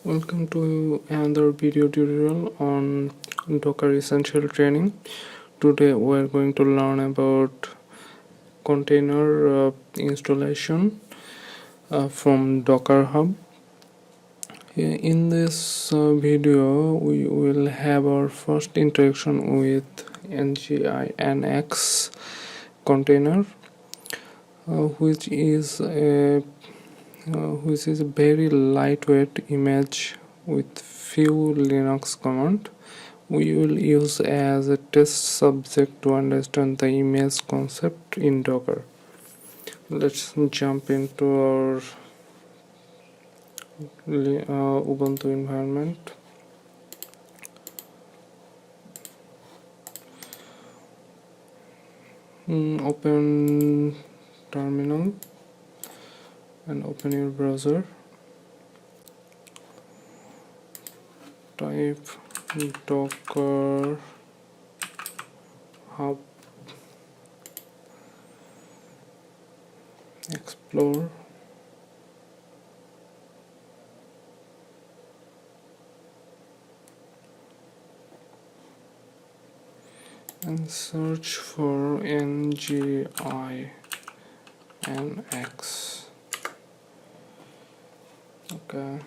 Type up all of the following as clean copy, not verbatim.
Welcome to another video tutorial on Docker Essential Training. Today we are going to learn about container installation from Docker Hub. In this video we will have our first interaction with NGINX container, which is a very lightweight image with few Linux commands. We will use as a test subject to understand the image concept in Docker. Let's jump into our Ubuntu environment. Open terminal and open your browser. Type docker hub explore and search for NGINX. Okay.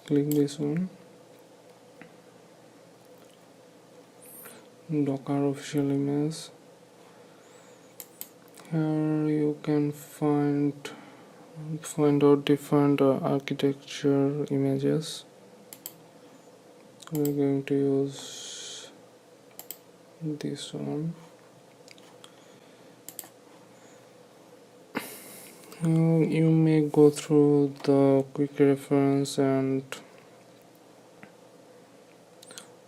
Click this one. Docker official image. Here you can find out different architecture images. We're going to use this one. You may go through the quick reference and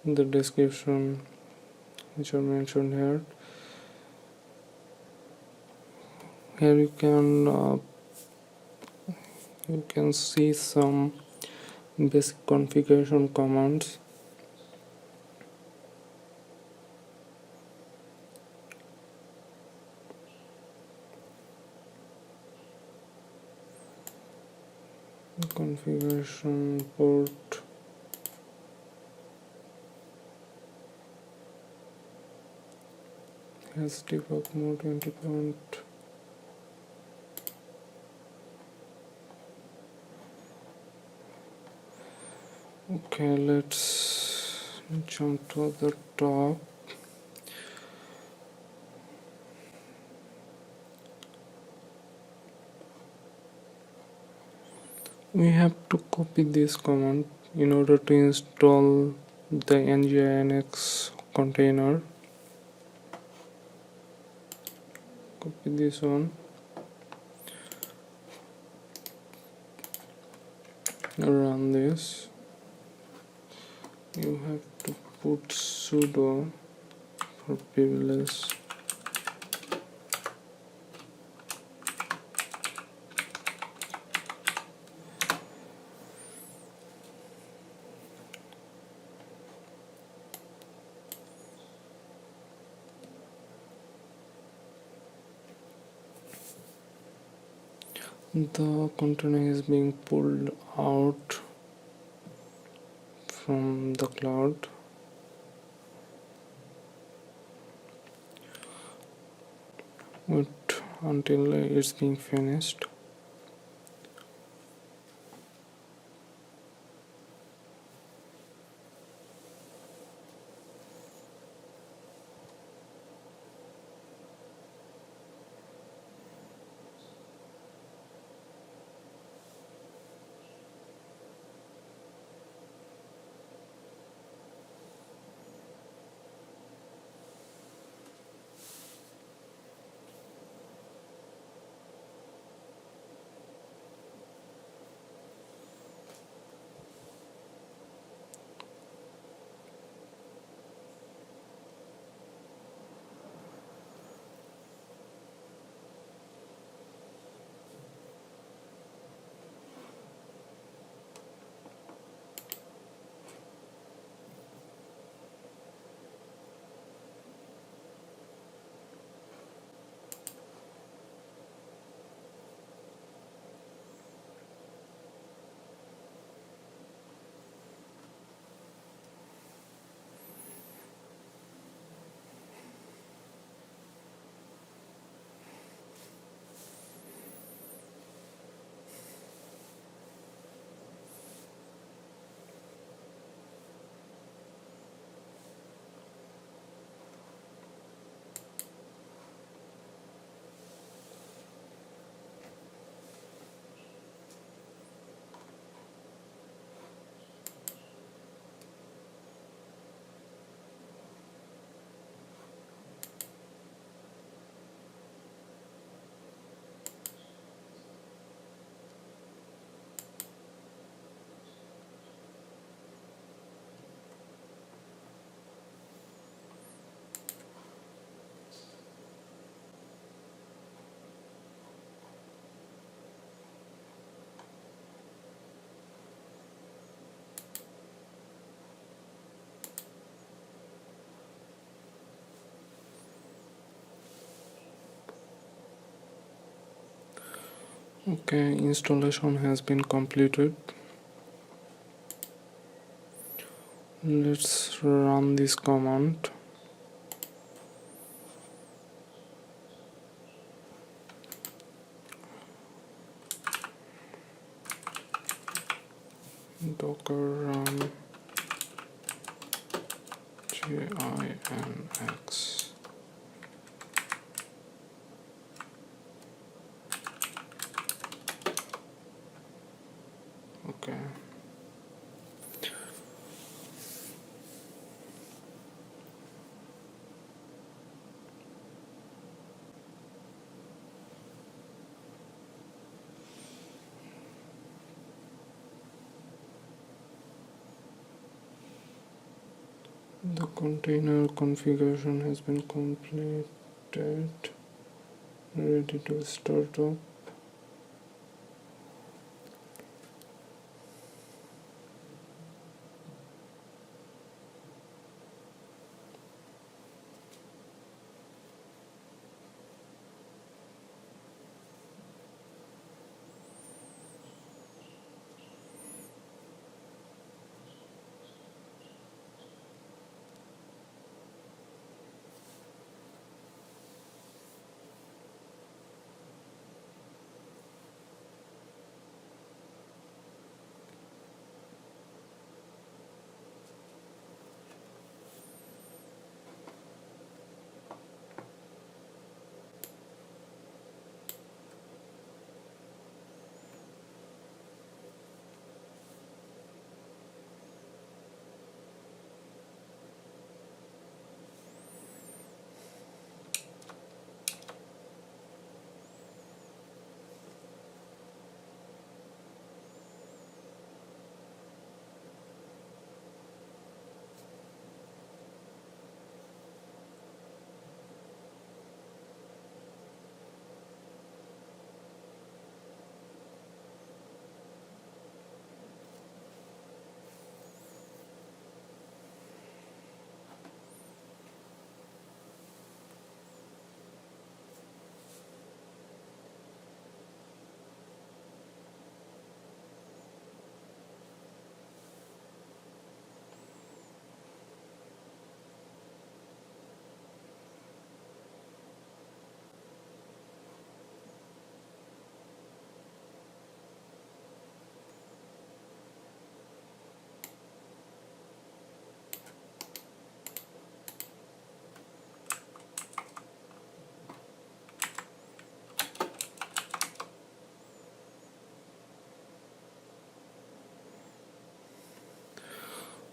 the description which are mentioned here. Here you can see some basic configuration commands. Configuration port, has debug mode 20 point. Okay, let's jump to the top. We have to copy this command in order to install the NGINX container. Copy this one. Run this. You have to put sudo for privilege. The container is being pulled out from the cloud. Wait until it's being finished. Okay, installation has been completed. Let's run this command. Docker run JINX. Okay. The container configuration has been completed. Ready to start up.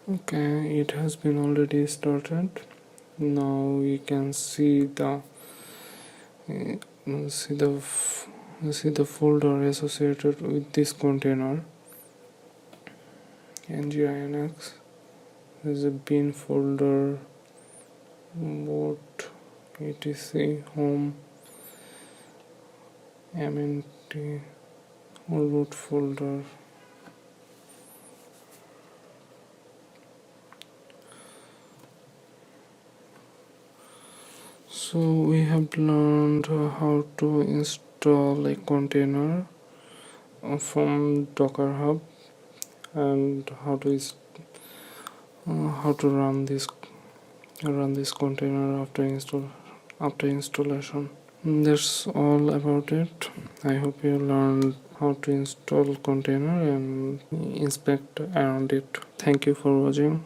Okay, it has been already started. Now we can see the see the folder associated with this container. NGINX is a bin folder, boot, etc, home, mnt, root folder. So we have learned how to install a container from Docker Hub and how to run this container after installation. That's all about it. I hope you learned how to install container and inspect around it. Thank you for watching.